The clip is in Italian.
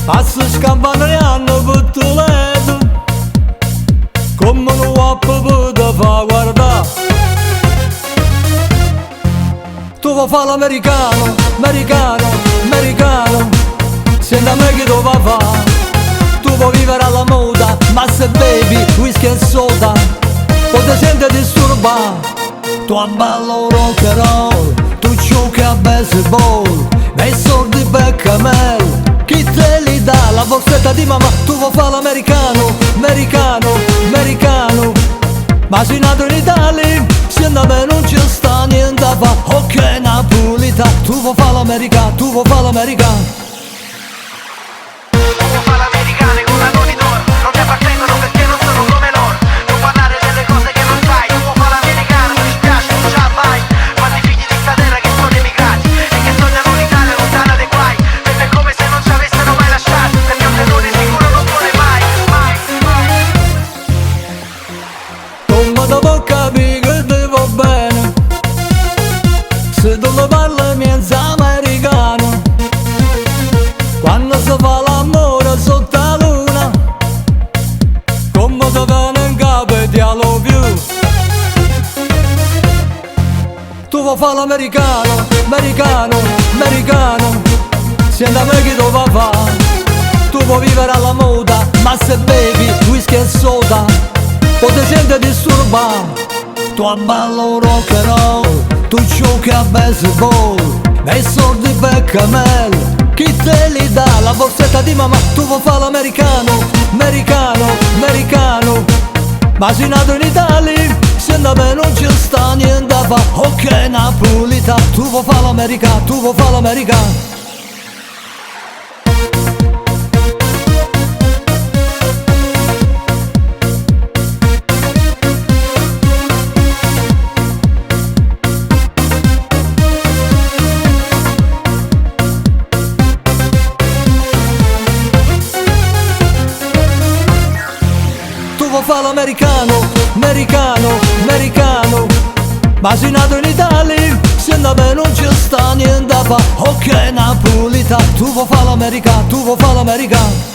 Passa scampano gli anni per Toledo, come un uopo può fa guardare. Tu vuoi fare l'americano, americano, americano, senti a me che tu vuoi fare. Tu vuoi vivere alla moda, ma se bevi whisky e soda poi ti senti disturbare. Tu abballo rock and roll, tu giochi a baseball, nei soldi per Camel, chi te li dà? La borsetta di mamma. Tu vuoi fare l'americano, americano, americano, ma sei nato in Italia, se da me non ci sta niente a fa. Ok napolita, tu vuoi fare l'americano, tu vuoi fare l'americano. Tu vuoi fare l'americano con la doni d'oro, non ti appartengono perché non sono come loro. Non parlare delle cose che non sai. Tu vuoi fare l'americano, mi dispiace, non ce la fai. Quanti figli di sta terra che sono emigrati e che sognano un'Italia lontana dai guai. Perché è come se non ci avessero mai lasciati, perché un terrore sicuro non muore mai, mai, mai. Come devo capire che ti va bene se tu lo parli miezza americano? Quando si fa l'amore sotto la luna, come ti viene in capo e ti allo più. Tu vuoi fare l'americano, americano, americano, senti a me che tu vuoi fare. Tu vuoi vivere alla moda, ma se bevi whisky e soda poi ti senti disturbare. Tu abballo rock and roll, tu giochi a baseball, nei soldi per Camel, chi te li dà? La borsetta di mamma. Tu vuoi fare l'americano, americano, americano, ma sei nato in Italia, se da me non ci sta niente a fa. Ok napolita, tu vuoi fare l'americano, tu vuoi fare l'americano. Tu vuoi fare l'americano, americano, americano, ma sei nato in Italia, se da me non ci sta niente a fa. Ok napolita, tu vuoi fare l'americano, tu vuoi fare l'americano.